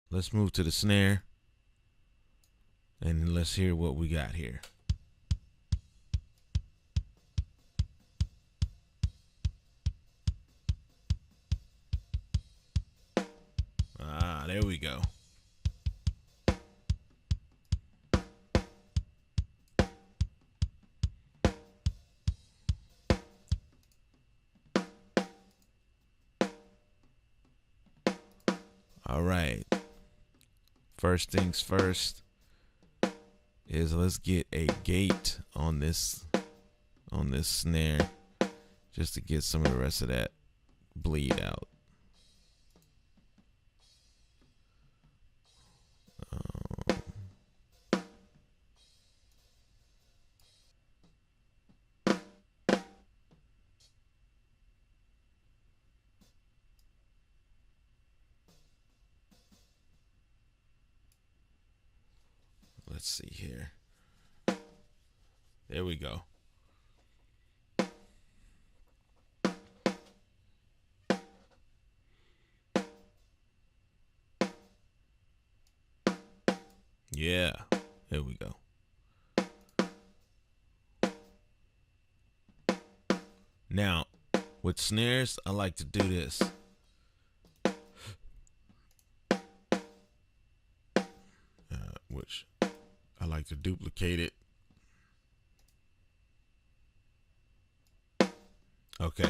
let's move to the snare and let's hear what we got here. Ah, there we go. All right. First things first is let's get a gate on this snare just to get some of the rest of that bleed out. Let's see here. There we go. Yeah, there we go. Now, with snares, I like to do this. Which I like to duplicate it. Okay.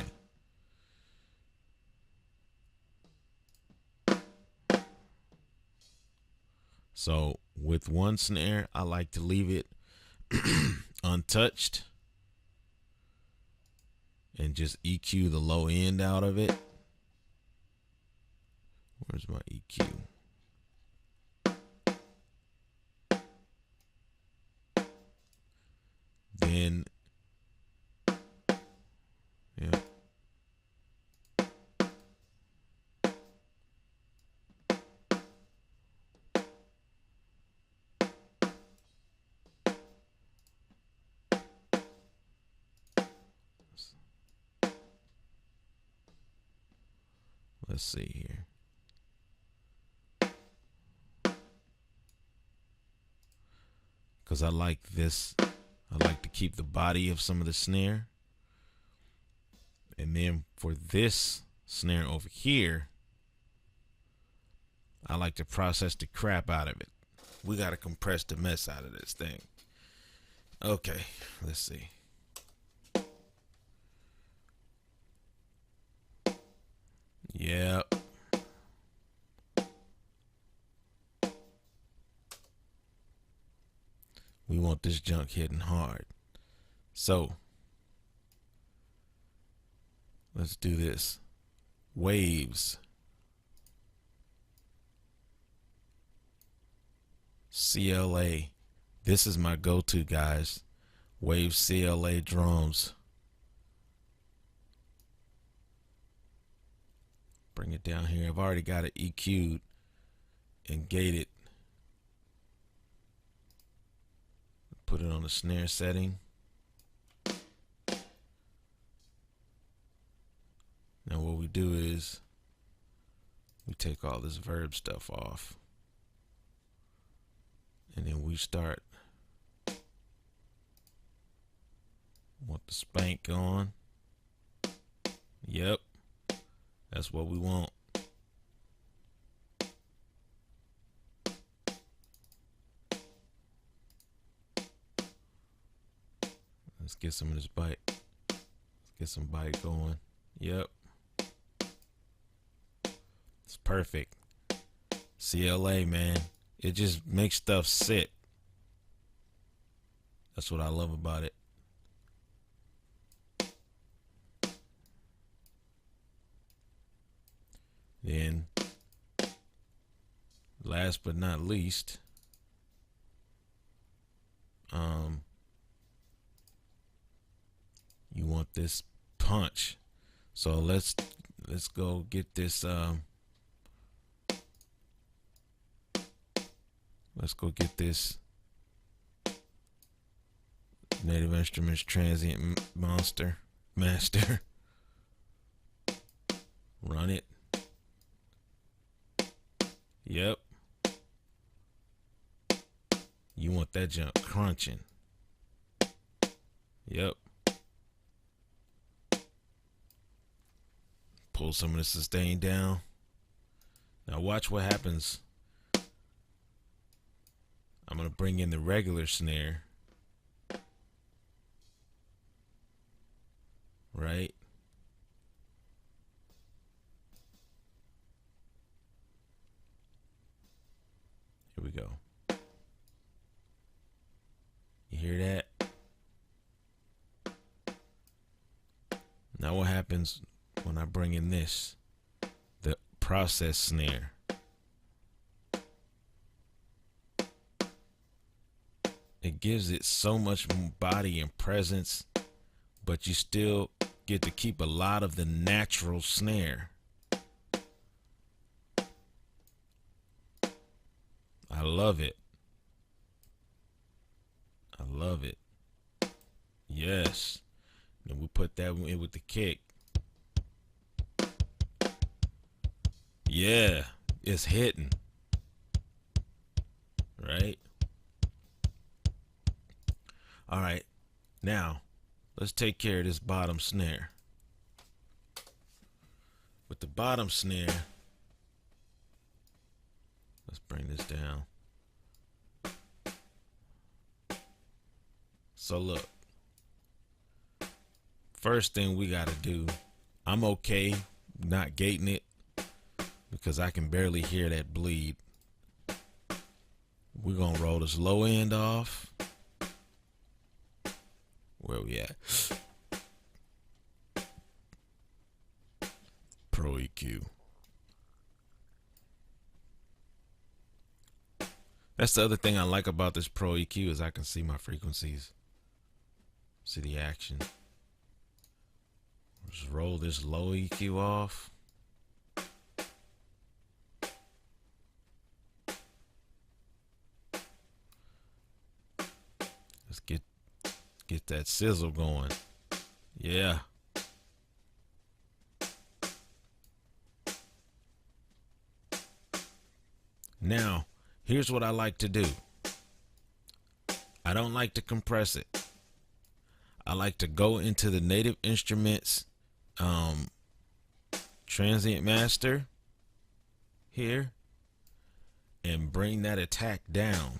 So with one snare, I like to leave it untouched and just EQ the low end out of it. Where's my EQ? Then, yeah. Let's see here. Because I like this. I like to keep the body of some of the snare. And then for this snare over here, I like to process the crap out of it. We got to compress the mess out of this thing. Okay, let's see. Yep. We want this junk hitting hard. So, let's do this. Waves. CLA. This is my go-to, guys. Waves CLA drums. Bring it down here. I've already got it EQ'd and gated. Put it on the snare setting. Now what we do is we take all this verb stuff off. And then we start. Want the spank on. Yep. That's what we want. Let's get some of this bite. Let's get some bite going. Yep. It's perfect. CLA, man. It just makes stuff sit. That's what I love about it. Then, last but not least, you want this punch. So let's go get this. Let's go get this Native Instruments Transient Master. Run it. Yep. want that junk crunching. Yep. Pull some of the sustain down. Now watch what happens. I'm going to bring in the regular snare. Right? Here we go. You hear that? Now what happens when I bring in this? The process snare. It gives it so much body and presence, but you still get to keep a lot of the natural snare. I love it. I love it. Yes. Then we put that in with the kick. Yeah, it's hitting. Right? All right. Now, let's take care of this bottom snare. With the bottom snare, let's bring this down. So look, first thing we got to do, I'm okay not gating it because I can barely hear that bleed. We're going to roll this low end off. Where we at? Pro EQ. That's the other thing I like about this Pro EQ is I can see my frequencies. See the action. Just roll this low EQ off. Let's get that sizzle going. Yeah. Now, here's what I like to do. I don't like to compress it. I like to go into the Native Instruments transient master here and bring that attack down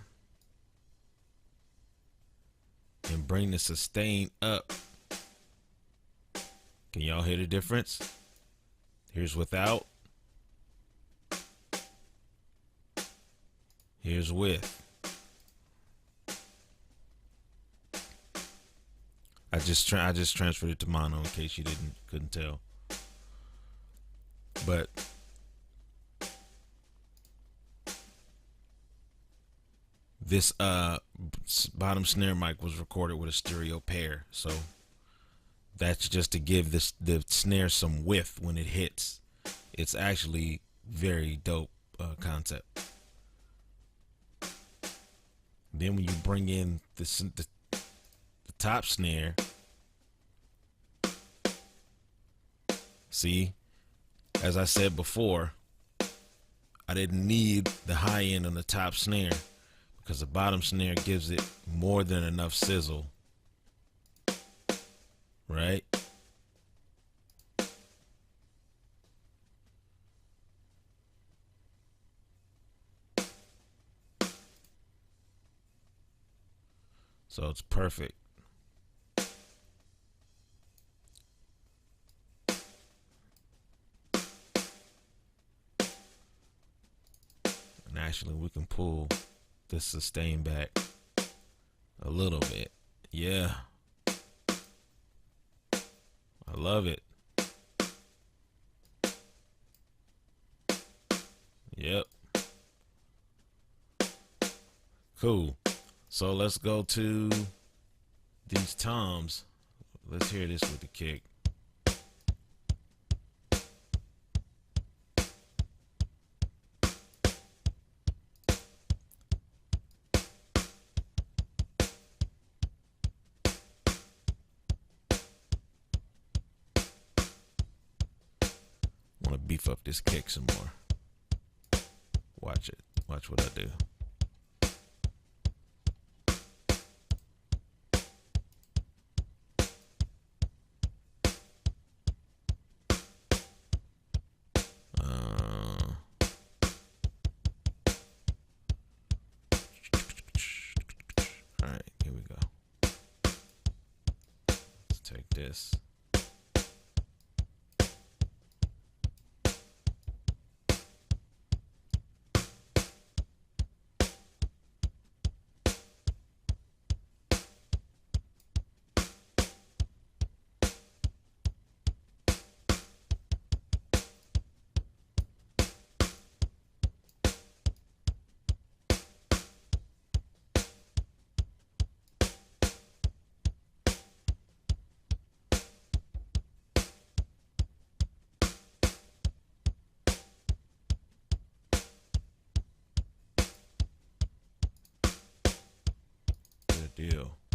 and bring the sustain up. Can y'all hear the difference? Here's without. Here's with. I just transferred it to mono in case you couldn't tell. But this bottom snare mic was recorded with a stereo pair, so that's just to give the snare some width when it hits. It's actually very dope concept. Then when you bring in the top snare, see, as I said before, I didn't need the high end on the top snare because the bottom snare gives it more than enough sizzle, right? So it's perfect. And actually we can pull this sustain back a little bit. Yeah. I love it. Yep. Cool. So let's go to these toms. Let's hear this with the kick. I want to beef up this kick some more. Watch it. Watch what I do. this. Good deal.